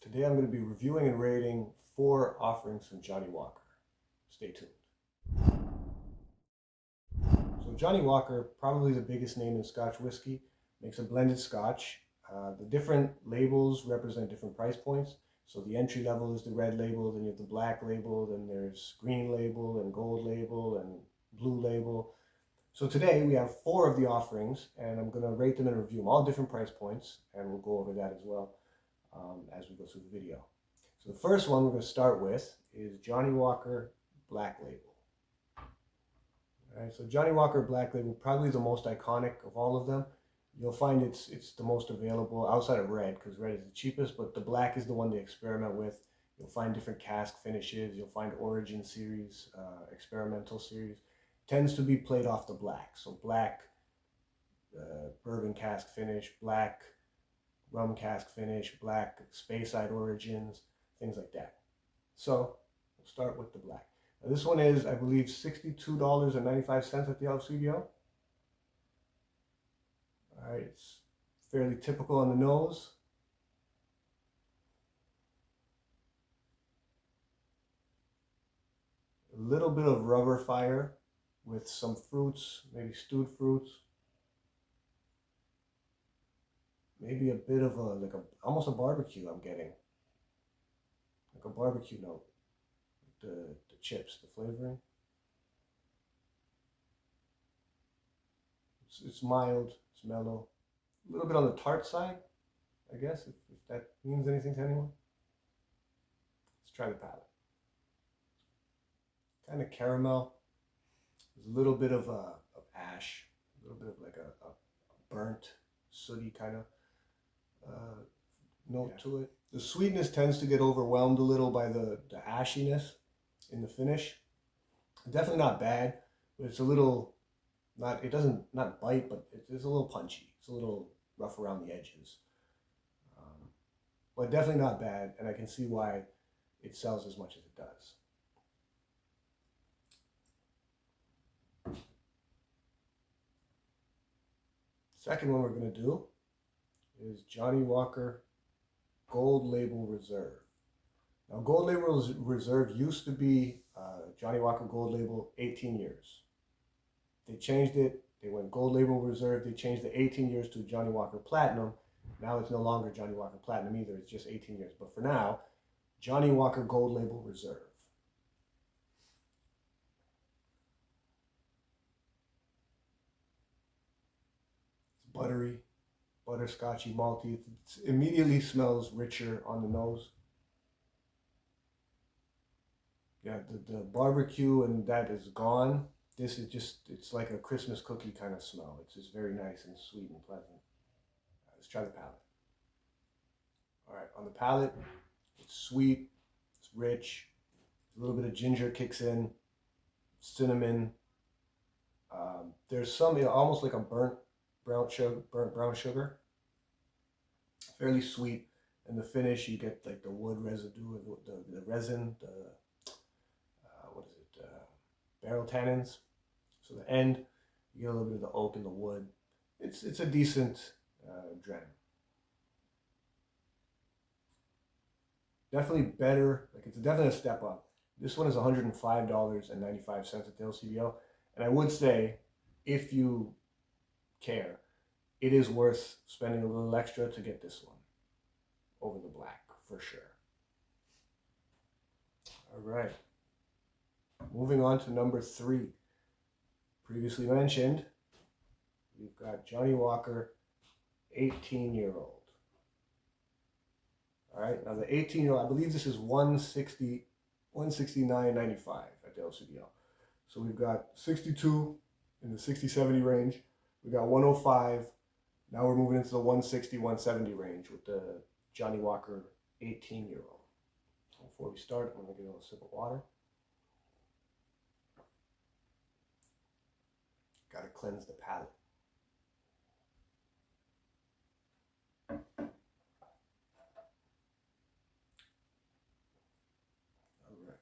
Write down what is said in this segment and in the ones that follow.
Today I'm going to be reviewing and rating 4 offerings from Johnnie Walker. Stay tuned. So Johnnie Walker, probably the biggest name in Scotch whiskey, makes a blended Scotch. The different labels represent different price points. So the entry level is the red label, then you have the black label, then there's green label and gold label and blue label. So today we have 4 of the offerings, and I'm going to rate them and review them, all different price points, and we'll go over that as well as we go through the video. So the first one we're going to start with is Johnnie Walker Black Label. All right, so Johnnie Walker Black Label, probably the most iconic of all of them. You'll find it's the most available outside of red, because red is the cheapest, but the black is the one they experiment with. You'll find different cask finishes. You'll find Origin series, experimental series. Tends to be played off the black. So black bourbon cask finish, black rum cask finish, black Speyside Origins, things like that. So we'll start with the black. Now this one is, I believe, $62.95 at the LCBO. All right, it's fairly typical on the nose. A little bit of rubber fire with some fruits, maybe stewed fruits. Maybe a bit of almost a barbecue I'm getting. Like a barbecue note. The chips, the flavoring. It's mild, it's mellow. A little bit on the tart side, I guess, if that means anything to anyone. Let's try the palate. Kind of caramel. There's a little bit of ash, a little bit of like a burnt, sooty kind of note to it. The sweetness tends to get overwhelmed a little by the ashiness in the finish. Definitely not bad, but it's a little, it doesn't bite, but it's a little punchy. It's a little rough around the edges. But definitely not bad, and I can see why it sells as much as it does. Second one we're going to do is Johnnie Walker Gold Label Reserve. Now, Gold Label Reserve used to be Johnnie Walker Gold Label 18 years. They changed it. They went Gold Label Reserve. They changed the 18 years to Johnnie Walker Platinum. Now it's no longer Johnnie Walker Platinum either. It's just 18 years. But for now, Johnnie Walker Gold Label Reserve. It's buttery, butterscotchy, malty. It immediately smells richer on the nose. Yeah, the barbecue and that is gone. This is just, it's like a Christmas cookie kind of smell. It's just very nice and sweet and pleasant. Let's try the palate. All right, on the palate, it's sweet, it's rich, a little bit of ginger kicks in, cinnamon. There's some, almost like a burnt brown sugar, fairly sweet. And the finish, you get like the wood residue, the resin, barrel tannins. So the end, you get a little bit of the oak and the wood. It's a decent dram. Definitely better, like it's definitely a step up. This one is $105.95 at the LCBO. And I would say, if you care, it is worth spending a little extra to get this one over the black, for sure. All right. Moving on to number 3. Previously mentioned, we've got Johnnie Walker 18-year-old. All right, now the 18-year-old, I believe this is $169.95 at the LCBO. So we've got 62 in the 60-70 range. We got 105. Now we're moving into the 160, 170 range with the Johnnie Walker 18-year-old. Before we start, I'm going to get a little sip of water. Got to cleanse the palate. All right.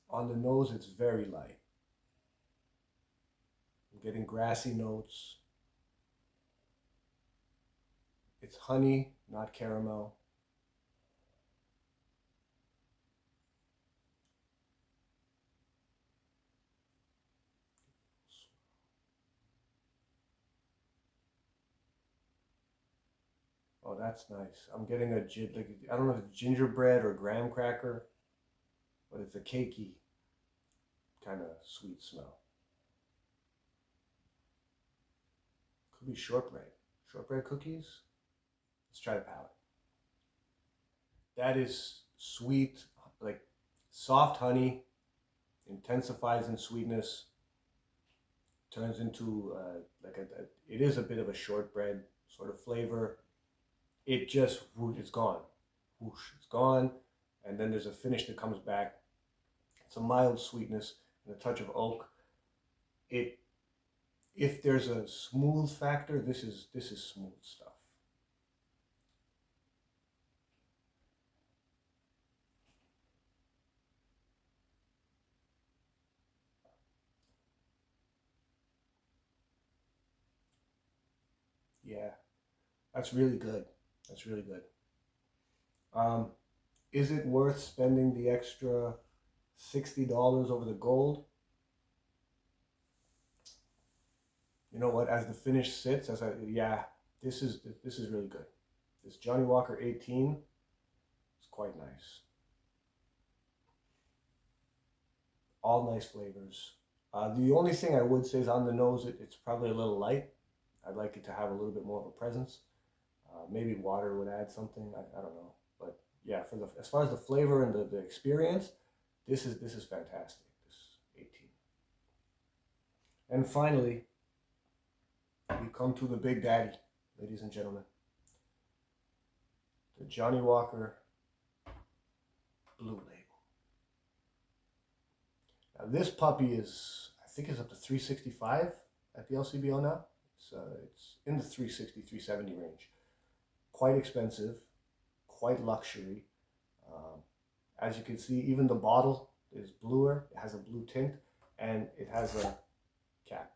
On the nose, it's very light. I'm getting grassy notes, It's honey, not caramel. Oh, that's nice. I'm getting a like I don't know if it's gingerbread or graham cracker, but it's a cakey kind of sweet smell. Could be shortbread. Shortbread cookies. Let's try the palate. That is sweet, like soft honey, intensifies in sweetness, turns into like it is a bit of a shortbread sort of flavor. It just, it's gone. Whoosh, it's gone. And then there's a finish that comes back. It's a mild sweetness and a touch of oak. It, if there's a smooth factor, this is smooth stuff. Yeah, that's really good. That's really good. Um, is it worth spending the extra $60 over the gold? You know what? As the finish sits, yeah, this is really good. This Johnnie Walker 18 is quite nice. All nice flavors. The only thing I would say is on the nose, it's probably a little light. I'd like it to have a little bit more of a presence. Maybe water would add something. I don't know, but yeah, for the as far as the flavor and the experience, this is fantastic. This 18. And finally, we come to the big daddy, ladies and gentlemen, the Johnnie Walker Blue Label. Now this puppy is, I think, is up to 365 at the LCBO now. It's in the 360, 370 range. Quite expensive, quite luxury. As you can see, even the bottle is bluer. It has a blue tint, and it has a cap.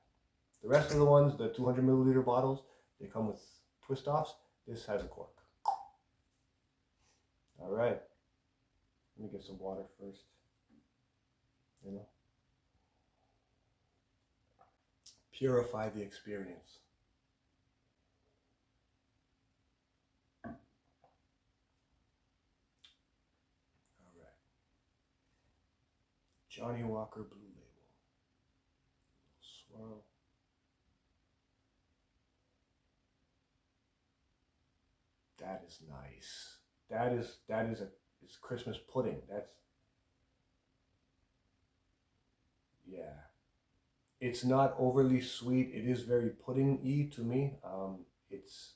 The rest of the ones, the 200 milliliter bottles, they come with twist offs. This has a cork. All right. Let me get some water first. You know, purify the experience. All right. Johnnie Walker Blue Label. Swirl. That is nice. That is it's Christmas pudding. That's, yeah. It's not overly sweet. It is very pudding-y to me. It's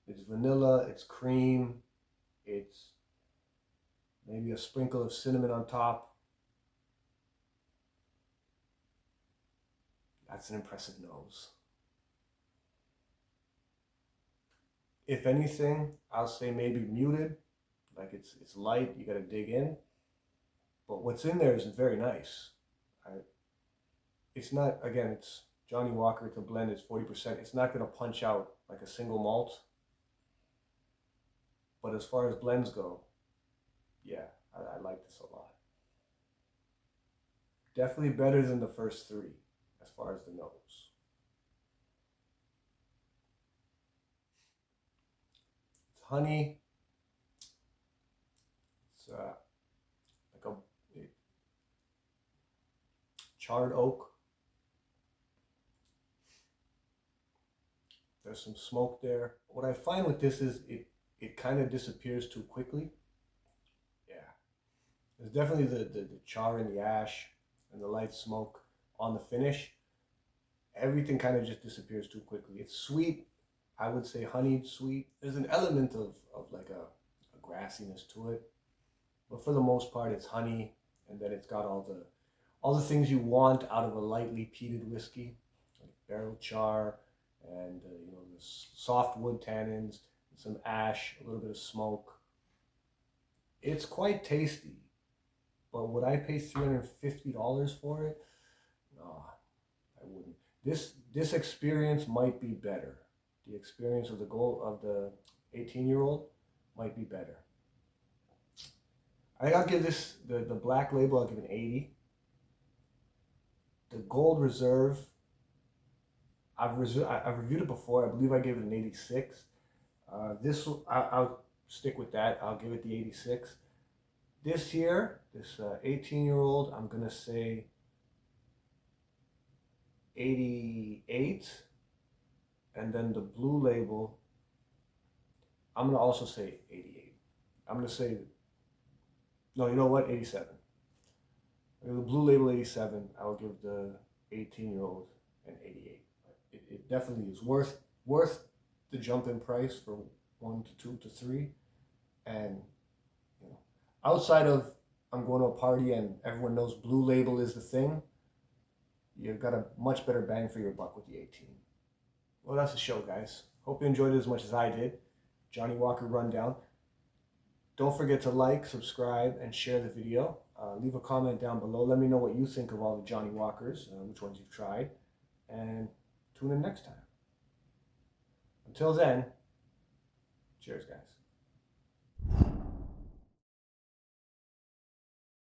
it's vanilla. It's cream. It's maybe a sprinkle of cinnamon on top. That's an impressive nose. If anything, I'll say maybe muted. Like it's light. You got to dig in. But what's in there is very nice. I, it's not, again, it's Johnnie Walker. It's a blend. It's 40%. It's not going to punch out like a single malt. But as far as blends go, yeah, I like this a lot. Definitely better than the first three as far as the nose. It's honey. It's like a charred oak. There's some smoke there. What I find with this is it kind of disappears too quickly. Yeah, there's definitely the char and the ash and the light smoke on the finish. Everything kind of just disappears too quickly. It's sweet. I would say honeyed sweet. There's an element of like a grassiness to it. But for the most part, it's honey, and then it's got all the things you want out of a lightly peated whiskey, like barrel char, and the soft wood tannins, some ash, a little bit of smoke. It's quite tasty, but would I pay $350 for it? No, I wouldn't. This experience might be better the experience of the 18-year-old might be better. I think I'll give this, the black label, I'll give an 80. The Gold Reserve, I've reviewed it before. I believe I gave it an 86. I'll stick with that. I'll give it the 86. This here, this 18-year-old, I'm gonna say 88. And then the blue label, I'm gonna also say 88. I'm gonna say, no, you know what, 87. The blue label 87, I will give the 18-year-old an 88. It definitely is worth the jump in price for 1 to 2 to 3. And you know, outside of I'm going to a party and everyone knows blue label is the thing, you've got a much better bang for your buck with the 18. Well, that's the show, guys. Hope you enjoyed it as much as I did. Johnnie Walker Rundown. Don't forget to like, subscribe, and share the video. Leave a comment down below. Let me know what you think of all the Johnnie Walkers, which ones you've tried. And tune in next time. Until then, cheers, guys.